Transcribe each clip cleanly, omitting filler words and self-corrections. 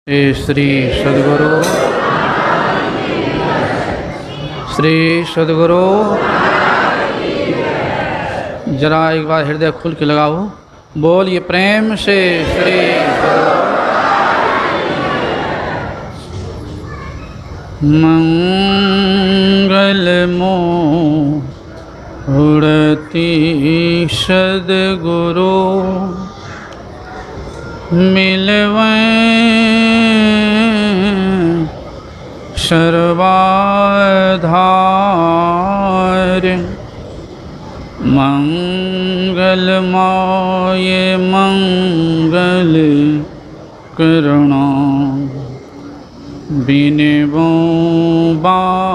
श्री सद्गुरु जरा एक बार हृदय खुल के लगाओ, बोलिए प्रेम से श्री मंगल मूर्ति सद्गुरु मिलवें सर्वाधार मंगलमय मंगल करुणा बिनबो बारंबार।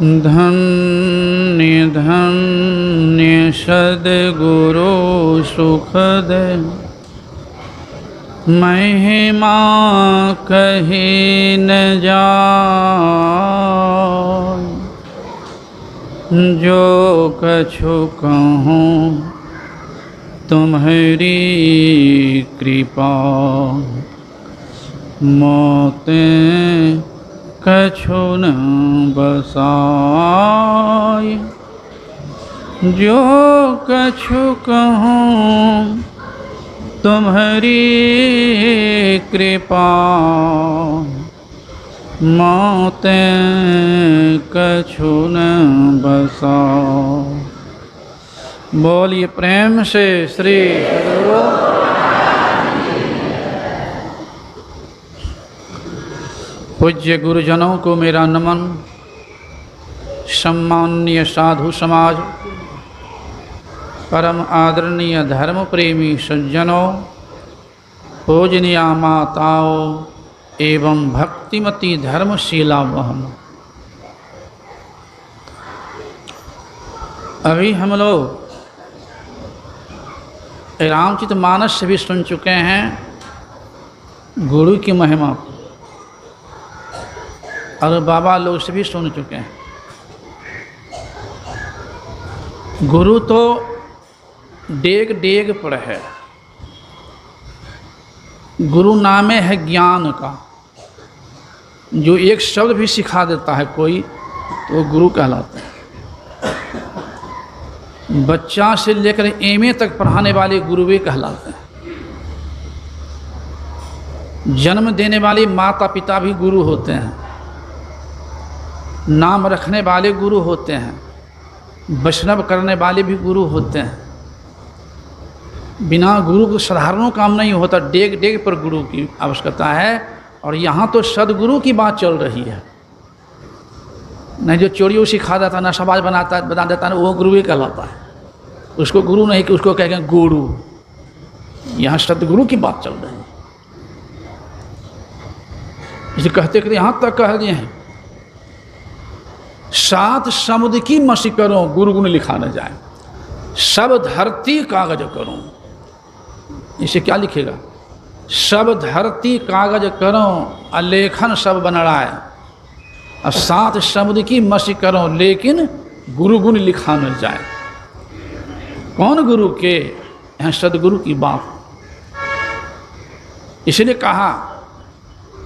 धन्य धन्य सद्गुरु सुखद महिमा कही न जाय। जो कछु कहूँ तुम्हारी कृपा, मोते कछु न बसाय। जो कछु कहूँ तुम्हारी कृपा, मोते कछु न बसाय। बोलिए प्रेम से श्री सद्गुरु। पूज्य गुरुजनों को मेरा नमन। सम्माननीय साधु समाज, परम आदरणीय धर्म प्रेमी सज्जनों, पूजनीय माताओं एवं भक्तिमती धर्मशीला बहनों, अभी हम लोग रामचरित मानस से भी सुन चुके हैं गुरु की महिमा, और बाबा लोग से भी सुन चुके हैं। गुरु तो डेग डेग पर है। गुरु नामे है ज्ञान का। जो एक शब्द भी सिखा देता है कोई, तो वो गुरु कहलाता है। बच्चा से लेकर एमए तक पढ़ाने वाले गुरुवे कहलाते हैं। जन्म देने वाले माता पिता भी गुरु होते हैं। नाम रखने वाले गुरु होते हैं। वैष्णव करने वाले भी गुरु होते हैं। बिना गुरु को साधारण काम नहीं होता। डेग डेग पर गुरु की आवश्यकता है। और यहाँ तो सद्गुरु की बात चल रही है। नहीं जो चोरियों सिखा देता, नशाबाज बना देता है, वो गुरु ही कहलाता है। उसको गुरु नहीं कि उसको कहेंगे गुरु। यहाँ सद्गुरु की बात चल रही है। इसे कहते कहते यहाँ तक कह दिए हैं, सात समुद्र की मसी करो गुरु गुण लिखा न जाए, सब धरती कागज करो। इसे क्या लिखेगा? सब धरती कागज करो अलेखन सब बन रहा है। और सात समुद्र की मसी करो लेकिन गुरु गुण लिखा न जाए। कौन गुरु के? यहाँ सद्गुरु की बात। इसलिए कहा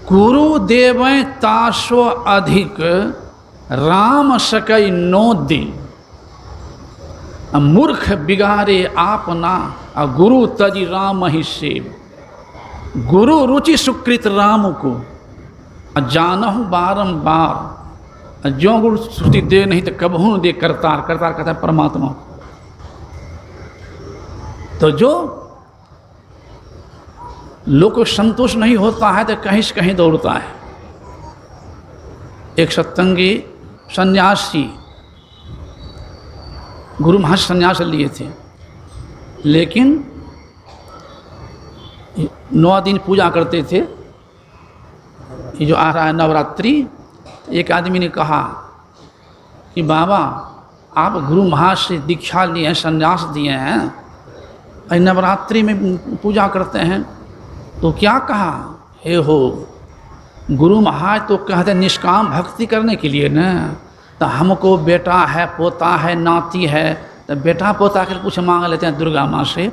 गुरु देवै तासो अधिक राम सकई नो दिन। मूर्ख बिगाड़े आपना गुरु तजी राम ही सेव। गुरु रुचि सुकृत राम को जानहु बारंबार। जो गुरु श्रुति दे नहीं तो कबहू दे करतार। करतार कहता है परमात्मा। तो जो लोग को संतोष नहीं होता है तो कहीं से कहीं दौड़ता है। एक सत्संगी सन्यासी गुरु महाराज सन्यास लिए थे, लेकिन 9 दिन पूजा करते थे। ये जो आ रहा है नवरात्रि, एक आदमी ने कहा कि बाबा आप गुरु महाराज से दीक्षा लिए हैं, सन्यास दिए हैं, नवरात्रि में पूजा करते हैं, तो क्या कहा? हे हो गुरु महाराज तो कहते हैं निष्काम भक्ति करने के लिए ना। तो हमको बेटा है, पोता है, नाती है, तो बेटा पोता के कुछ मांग लेते हैं दुर्गा माँ से।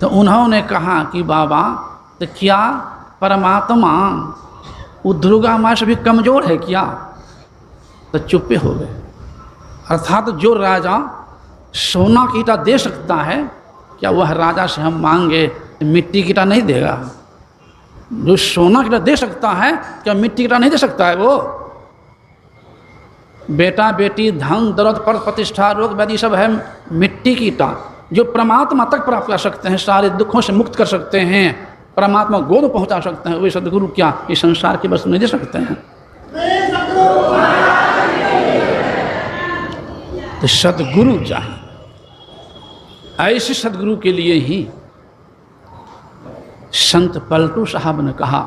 तो उन्होंने कहा कि बाबा तो क्या परमात्मा वो दुर्गा माँ से भी कमज़ोर है क्या? तो चुप्पे हो गए। अर्थात जो राजा सोना की ईंटा दे सकता है, क्या वह राजा से हम मांगे तो मिट्टी की ईंटा नहीं देगा? जो सोना की ईंटा दे सकता है, क्या मिट्टी की ईंटा नहीं दे सकता है वो? बेटा बेटी धन दौलत पर प्रतिष्ठा रोग व्याधि सब है मिट्टी की ईंटा। जो परमात्मा तक प्राप्त कर सकते हैं, सारे दुखों से मुक्त कर सकते हैं, परमात्मा गोद पहुंचा सकते हैं, वे सदगुरु क्या इस संसार की वस्तु नहीं दे सकते हैं? तो सदगुरु चाहिए। ऐसे सदगुरु के लिए ही संत पलटू साहब ने कहा,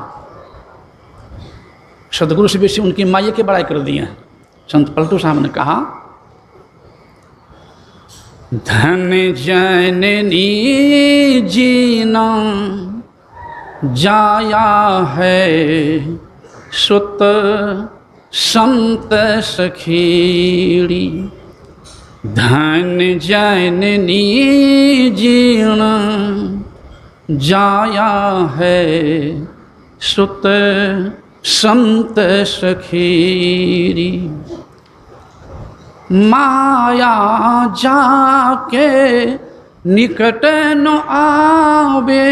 सदगुरु से बेसी उनकी माये के बड़ाई कर दिए हैं। संत पलटू साहब ने कहा, धन जननी जीना जाया है, सुत संत सखीड़ी। धन जननी जीना जाया है, सुत संत सखीरी। माया जाके निकट न आवे,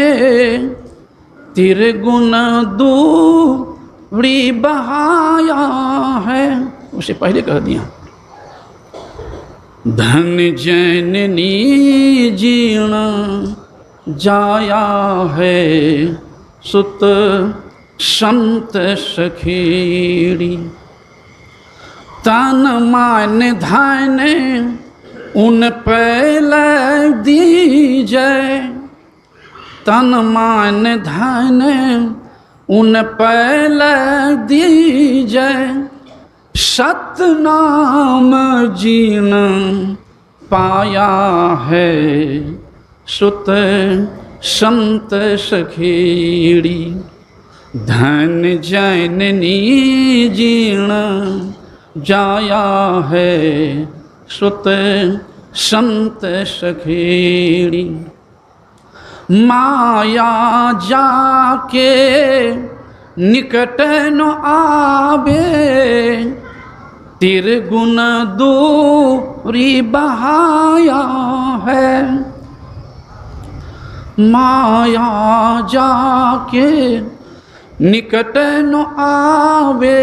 तिरगुण दूरी बहाया है। उसे पहले कह दिया, धन जननी जीर्ण जाया है, सुत संत सखीड़ी। तन मान धन उन पे लग दीजे, तन मान धन उन पे लग दीजे। सतनाम जीन पाया है, सुत संत सखीड़ी। धन जननी जीर्ण जाया है, सुत संत सखीड़ी। माया जाके निकट न आवे, तिरगुण दूरी बहाया है। माया जाके निकट न आवे,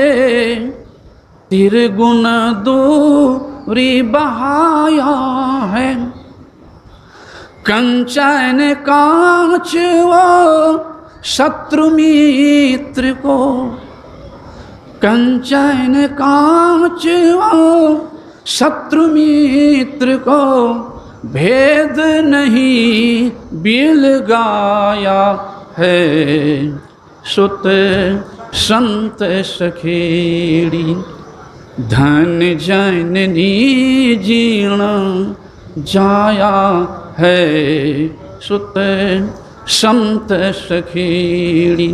तिरगुण दूरी बहाया है। कंचन कांच वो शत्रु मित्र को, कंचन कांच वो शत्रु मित्र को। भेद नहीं बिल गाया है, सुत संत सखीड़ी। धन जननी जीर्ण जाया है, सुत संत सखीड़ी।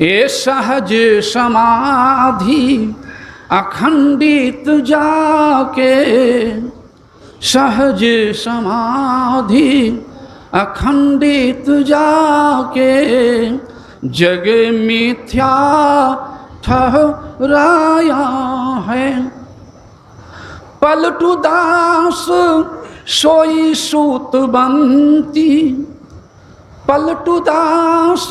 ए सहज समाधि अखंडित जाके, सहज समाधि अखंडित जाके। जग मिथ्या ठहराया है, पलटू दास सोई सूत बंती। पलटू दास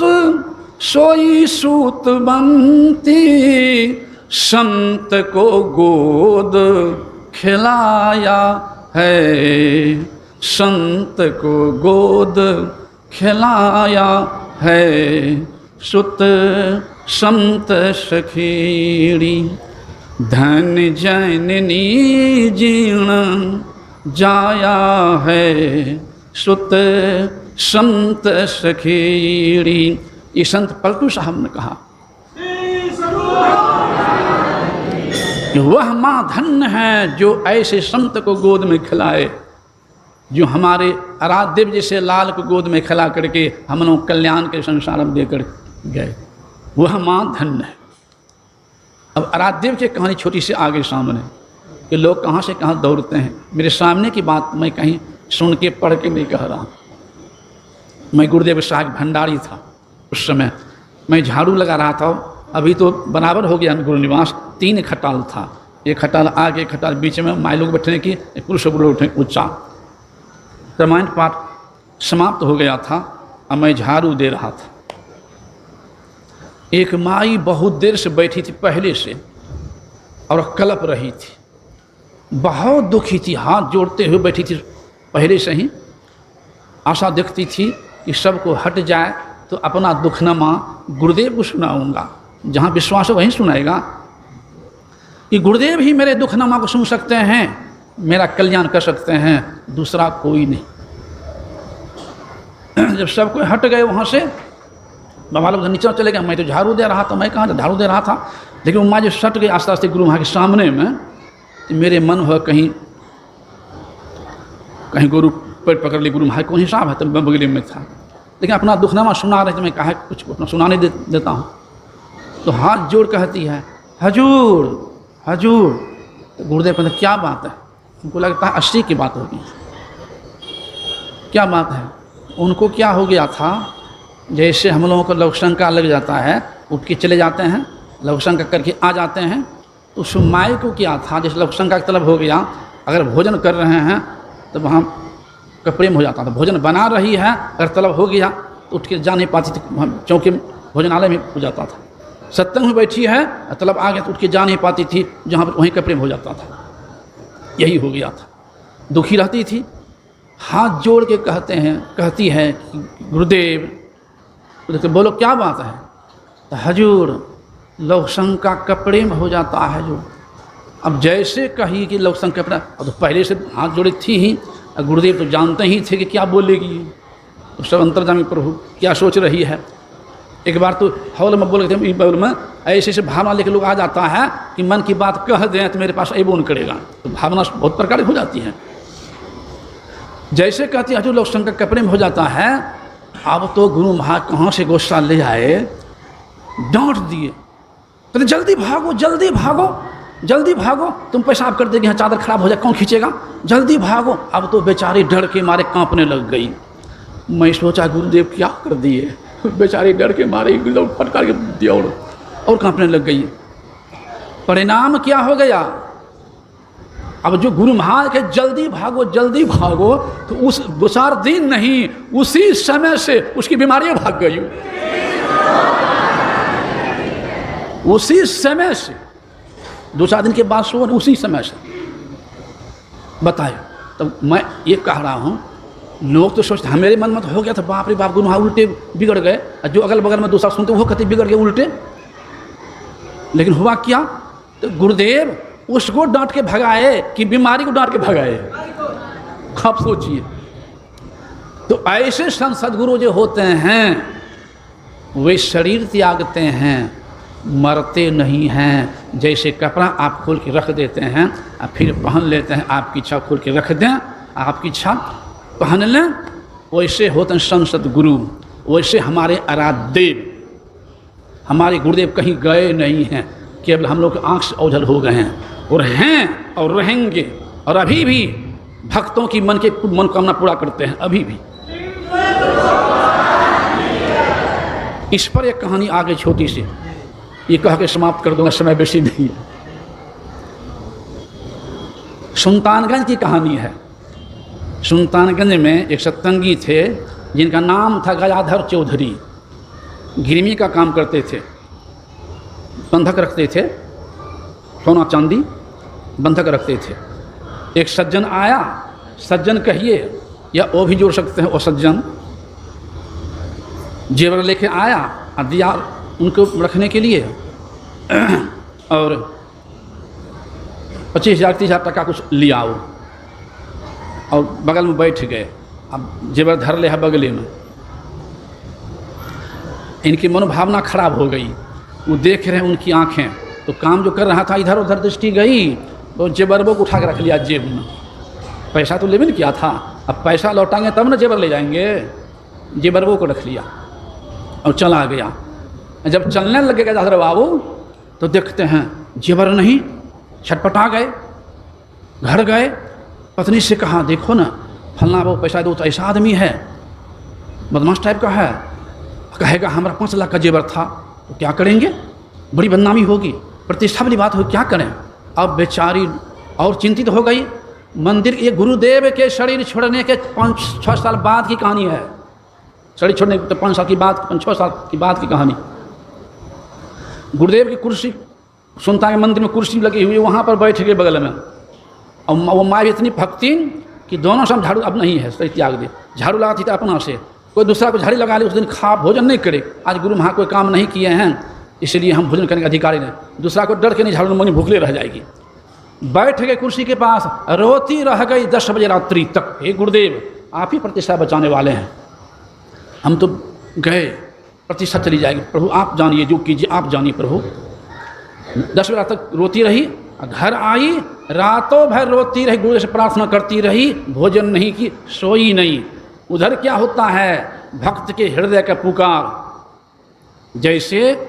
सोई सूत बंती, संत को गोद खिलाया है, संत को गोद खिलाया है। सुत संत सखीड़ी। धन जननी जीर्ण जाया है, सुत संत सखीड़ी। ये संत पलटू साहब ने कहा कि वह माँ धन्य है जो ऐसे संत को गोद में खिलाए, जो हमारे आराध्य जैसे लाल को गोद में खिला करके हम लोग कल्याण के संसार में देकर गए। वह माँ धन्य है। अब आराध्य की कहानी छोटी सी आगे सामने कि लोग कहाँ से कहाँ दौड़ते हैं। मेरे सामने की बात मैं कहीं सुन के पढ़ के नहीं कह रहा। मैं गुरुदेव शाह भंडारी था उस समय, मैं झाड़ू लगा रहा था। अभी तो बराबर हो गया गुरु निवास, 3 खटाल था, एक खटाल आगे, एक खटाल बीच में, माई लोग बैठने की, पुरुष उठे ऊंचा। रामायण पाठ समाप्त हो गया था और मैं झाड़ू दे रहा था। एक माई बहुत देर से बैठी थी पहले से और कलप रही थी, बहुत दुखी थी, हाथ जोड़ते हुए बैठी थी पहले से ही। आशा देखती थी कि सबको हट जाए तो अपना दुखनामा गुरुदेव को सुनाऊंगा, जहाँ विश्वास हो वहीं सुनाएगा, कि गुरुदेव ही मेरे दुखनामा को सुन सकते हैं, मेरा कल्याण कर सकते हैं, दूसरा कोई नहीं। जब सब कोई हट गए वहाँ से, बाबा लोग नीचे चले गए, मैं तो झाड़ू दे रहा था, मैं कहाँ झाड़ू दे रहा था, लेकिन माँ जो सट गई आस्ते आस्ते गुरु महाराज के सामने में, तो मेरे मन हो कहीं गुरु पेड़ पकड़ ली, गुरु महाराज कौन हिसाब है, तो मैं बगले में था, लेकिन अपना दुखनामा सुना रहे थे, मैं कहा कुछ अपना सुनाने देता हूँ। तो हाथ जोड़ कहती है, हजूर हजूर। तो गुरुदेव कहते क्या बात है? उनको लगता है 80 की बात होगी, क्या बात है? उनको क्या हो गया था, जैसे हम लोगों को लवशंका लग जाता है, उठ के चले जाते हैं, लवशंका करके आ जाते हैं, तो उस माई को क्या था, जैसे लवशंका का तलब हो गया, अगर भोजन कर रहे हैं तो वहाँ का प्रेम हो जाता था, भोजन बना रही है अगर तलब हो गया तो उठ के जा नहीं पाती थी, चौके भोजनालय में हो जाता था, सत्संग में बैठी है तलब आ गया तो उठ के जा नहीं पाती थी, जहाँ पर वहीं का प्रेम हो जाता था। यही हो गया था, दुखी रहती थी, हाथ जोड़ के कहती है गुरुदेव, तो बोलो क्या बात है? तो हजूर लवशंका कपड़े में हो जाता है जो। अब जैसे कही कि लवशंका कपड़ा, अब तो पहले से हाथ जोड़ी थी ही, गुरुदेव तो जानते ही थे कि क्या बोलेगी, तो सब अंतर्जामी प्रभु क्या सोच रही है। एक बार तो हॉल में बोल रहे थे, बॉल में ऐसे ऐसे भावना लेकर लोग आ जाता है कि मन की बात कह दें तो मेरे पास अबो नहीं करेगा, तो भावना बहुत प्रकार हो जाती है। जैसे कहती है हजूर लवशंका कपड़े में हो जाता है, अब तो गुरु महाराज कहाँ से गुस्सा ले आए, डांट दिए, तो जल्दी भागो जल्दी भागो जल्दी भागो, तुम पेशाब कर देगी, यहाँ चादर खराब हो जाए, कौन खींचेगा, जल्दी भागो। अब तो बेचारी डर के मारे कांपने लग गई। मैं सोचा गुरुदेव क्या कर दिए, बेचारी डर के मारे फटकार के दिया और कांपने लग गई। परिणाम क्या हो गया, अब जो गुरु महाराज के जल्दी भागो, तो उस 2-4 दिन नहीं, उसी समय से उसकी बीमारियां भाग गई, उसी समय से 2-4 दिन के बाद सो, उसी समय से बताए। तो मैं ये कह रहा हूँ, लोग तो सोचते, मेरे मन में तो हो गया था, बाप रे बाप गुरु महाराज उल्टे बिगड़ गए, जो अगल बगल में दूसरा सुनते वो कहते बिगड़ गए उल्टे। लेकिन हुआ क्या, तो गुरुदेव उसको डांट के भगाए कि बीमारी को डांट के भगाए, आप सोचिए। तो ऐसे संत सद्गुरु जो होते हैं, वे शरीर त्यागते हैं, मरते नहीं हैं। जैसे कपड़ा आप खोल के रख देते हैं और फिर पहन लेते हैं, आपकी इच्छा खोल के रख दें, आपकी इच्छा पहन लें, वैसे होते हैं संत सद्गुरु। वैसे हमारे आराध्य देव, हमारे गुरुदेव कहीं गए नहीं हैं, केवल हम लोग आँख से ओझल हो गए हैं, और हैं और रहेंगे, और अभी भी भक्तों की मनोकामना पूरा करते हैं, अभी भी। इस पर एक कहानी आगे छोटी सी, ये कह के समाप्त कर दूंगा, समय बेसी नहीं है। सुल्तानगंज की कहानी है। सुल्तानगंज में एक सत्संगी थे जिनका नाम था गयाधर चौधरी, गिरमी का काम करते थे, बंधक रखते थे, सोना चांदी बंधक रखते थे। एक सज्जन आया, सज्जन कहिए या वो भी जोड़ सकते हैं, वो सज्जन जेवर लेके आया और दिया उनको रखने के लिए, और 25,000-30,000 टका कुछ लिया वो, और बगल में बैठ गए। अब जेवर धर ले है बगले में, इनकी मनोभावना खराब हो गई, वो देख रहे हैं उनकी आंखें, तो काम जो कर रहा था इधर उधर दृष्टि गई, तो जेवरों को उठा के रख लिया जेब में। पैसा तो लेवे न किया था, अब पैसा लौटाएंगे तब न जेवर ले जाएंगे, जेवरों को रख लिया और चला गया। जब चलने लगेगा गयाधर बाबू, तो देखते हैं जेवर नहीं, छटपटा गए, घर गए, पत्नी से कहा देखो ना फलना वो पैसा दो, तो ऐसा आदमी है, बदमाश टाइप का है, कहेगा हमारा 5 लाख का जेवर था, तो क्या करेंगे, बड़ी बदनामी होगी, प्रतिष्ठा वाली बात हो, क्या करें। अब बेचारी और चिंतित हो गई। मंदिर, ये गुरुदेव के शरीर छोड़ने के 5-6 साल बाद की कहानी है। शरीर छोड़ने के 5 साल की बात, 5-6 साल की बात की कहानी। गुरुदेव की कुर्सी, सुनता है मंदिर में कुर्सी लगी हुई, वहाँ पर बैठ गए बगल में। और वो माँ भी इतनी भक्ति कि दोनों समय झाड़ू अब नहीं है, सही त्याग दे, झाड़ू लगाती थी अपना से, कोई दूसरा को झाड़ी लगा ले, उस दिन खा भोजन नहीं करे। आज गुरु महा कोई काम नहीं किए हैं, इसलिए हम भोजन करने के अधिकारी नहीं, दूसरा को डर के नहीं झाड़ू, मनी भूखले रह जाएगी। बैठ गए कुर्सी के पास, रोती रह गई 10 बजे रात्रि तक। हे गुरुदेव, आप ही प्रतिष्ठा बचाने वाले हैं, हम तो गए, प्रतिष्ठा चली जाएगी, प्रभु आप जानिए, जो कीजिए आप जानिए प्रभु। 10 बजे तक रोती रही, घर आई, रातों भर रोती रही, गुरु से प्रार्थना करती रही, भोजन नहीं की, सोई नहीं। उधर क्या होता है, भक्त के हृदय का पुकार, जैसे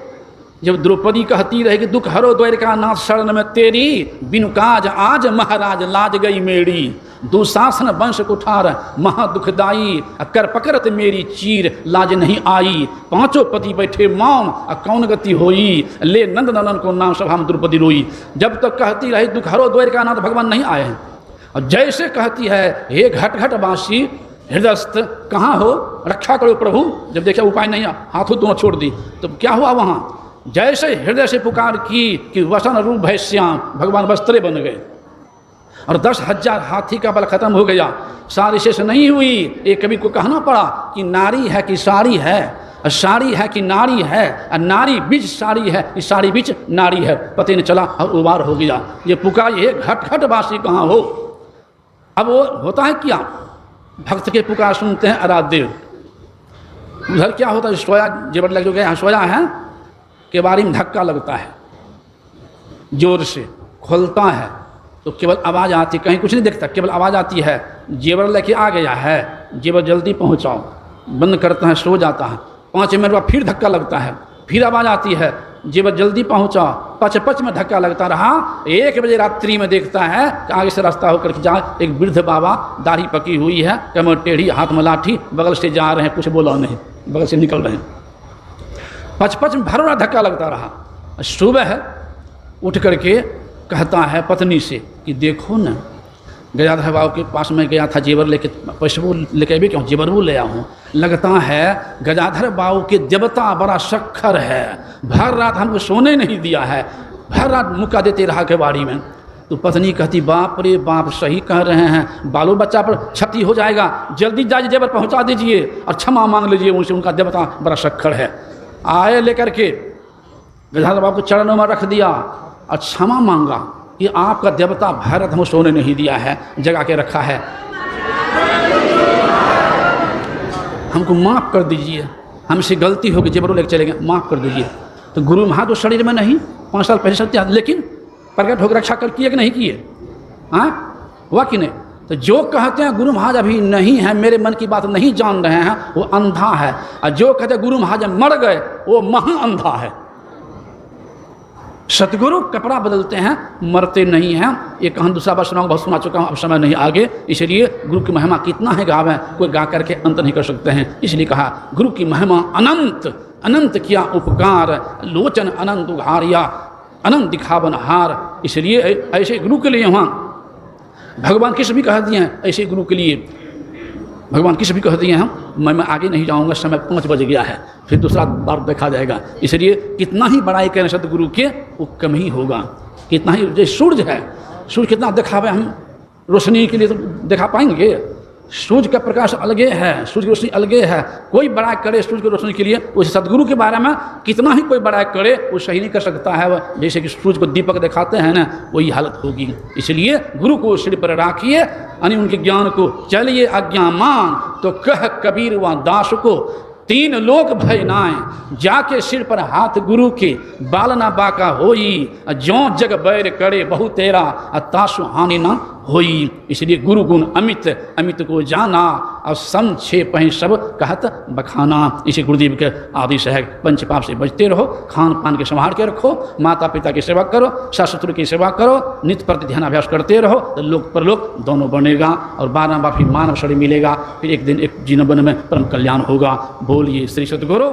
जब द्रौपदी कहती रहेगी, दुख हरो द्वारिका नाथ शरण में तेरी, बिनु काज आज महाराज लाज गई मेरी। दुशासन वंश कुठार महा दुखदाई, कर पकड़त मेरी चीर लाज नहीं आई। 5 पति बैठे मौन, कौन गति होई, ले नंद नंदन को नाम सभा में द्रौपदी रोई। जब तक कहती रही दुख हरो द्वारिका नाथ, भगवान नहीं आए हैं। और जैसे कहती है, हे घट घट वासी हृदयस्थ कहाँ हो, रक्षा करो प्रभु, जब देखा उपाय नहीं, हाथों दोनों छोड़ दी, तो क्या हुआ वहाँ, जैसे हृदय से पुकार की कि वसन रूप भय श्याम, भगवान वस्त्रे बन गए। और 10,000 हाथी का बल खत्म हो गया, सारी शेष नहीं हुई। एक कवि को कहना पड़ा कि नारी है कि साड़ी है, साड़ी है कि नारी है, नारी बीच साड़ी है कि साड़ी बीच नारी है, पता नहीं चला और उबार हो गया। ये पुकार, ये घट घट वासी कहाँ हो। अब वो होता है क्या, भक्त के पुकार सुनते हैं आराध्य। उधर क्या होता है, सोया जेवर लग जो गया, सोया है, के बारी में धक्का लगता है, जोर से खोलता है तो केवल आवाज़ आती, कहीं कुछ नहीं देखता, केवल आवाज़ आती है, जेवर लेके आ गया है, जेवर जल्दी पहुंचाओ। बंद करता है, सो जाता है। 5 मिनट बाद फिर धक्का लगता है, फिर आवाज़ आती है, जेवर जल्दी पहुंचा। 5 में धक्का लगता रहा। 1 बजे रात्रि में देखता है कि आगे से रास्ता होकर के जा, एक वृद्ध बाबा, दाढ़ी पकी हुई है, कमर टेढ़ी, हाथ में लाठी, बगल से जा रहे हैं, कुछ बोला नहीं, बगल से निकल रहे हैं। 5 में भर धक्का लगता रहा। सुबह उठ करके कहता है पत्नी से कि देखो न, गजाधर बाबू के पास में गया था, जेवर लेके, पैसे वो लेके भी क्यों, जेवर वो ले आया हूँ। लगता है गजाधर बाबू के देवता बड़ा शक्कर है, भर रात हमको सोने नहीं दिया है, भर रात मुक्का देते रहा के बाड़ी में। तो पत्नी कहती, बाप रे बाप, सही कह रहे हैं, बालो बच्चा पर क्षति हो जाएगा, जल्दी जाइए जेवर पहुँचा दीजिए और क्षमा मांग लीजिए उनसे, उनका देवता बड़ा शक्कर है। आए लेकर के गजाधर बाबू को चरणों में रख दिया और क्षमा मांगा कि आपका देवता भैरव हमको सोने नहीं दिया है, जगा के रखा है, हमको माफ़ कर दीजिए, हमसे गलती होगी, जेवर लेकर चले गए, माफ़ कर दीजिए। तो गुरु महा तो शरीर में नहीं, 5 साल पहले सत्य, लेकिन प्रकट होकर रक्षा कर किए कि नहीं किए, हाँ हुआ कि नहीं। तो जो कहते हैं गुरु महाराज अभी नहीं है, मेरे मन की बात नहीं जान रहे हैं, वो अंधा है। और जो कहते हैं गुरु महाराज मर गए, वो महा अंधा है। सतगुरु कपड़ा बदलते हैं, मरते नहीं हैं। एक कहानी दूसरा बार सुनाऊंगा, बहुत सुना चुका हूँ, अब समय नहीं आगे, इसलिए गुरु की महिमा कितना है गावें, कोई गा करके अंत नहीं कर सकते हैं। इसलिए कहा गुरु की महिमा अनंत, अनंत किया उपकार, लोचन अनंत उघारिया, अनंत दिखावन हार। इसलिए ऐसे गुरु के लिए वहाँ भगवान कृष्ण भी कह दिए हैं, ऐसे गुरु के लिए भगवान कृष्ण भी कह दिए हैं। मैं आगे नहीं जाऊंगा, समय 5 बज गया है, फिर दूसरा बार देखा जाएगा। इसलिए कितना ही बड़ाई करें सतगुरु के, वो कम ही होगा। कितना ही, जैसे सूर्य है, सूर्य कितना दिखावे हम रोशनी के लिए, तो दिखा पाएंगे। सूर्य का प्रकाश अलगे है, सूर्य की रोशनी अलगे है। कोई बड़ाई करे सूर्य की रोशनी के लिए, उस सतगुरु के बारे में कितना ही कोई बड़ाई करे, वो सही नहीं कर सकता है। वह जैसे कि सूर्य को दीपक दिखाते हैं ना, वही हालत होगी। इसलिए गुरु को सिर पर राखिए, यानी उनके ज्ञान को चलिए अज्ञामान, तो कह कबीर व दास को 3 लोक भय नाय, जाके सिर पर हाथ गुरु के, बाल ना बाका होई, ज्यों जग बैर करे बहु तेरा, तासु हानि ना होई। इसलिए गुरु गुण अमित, अमित को जाना और संक्षेप ही सब कहत बखाना। इसी गुरुदेव के आदेश है, पंच पाप से बचते रहो, खान पान के संभाल के रखो, माता पिता की सेवा करो, सास ससुर की सेवा करो, नित्य प्रति ध्यानाभ्यास करते रहो, तो लोक परलोक दोनों बनेगा और 12 बार फिर मानव शरीर मिलेगा, फिर एक दिन एक जीवन में परम कल्याण होगा। बोलिए श्री सद्गुरु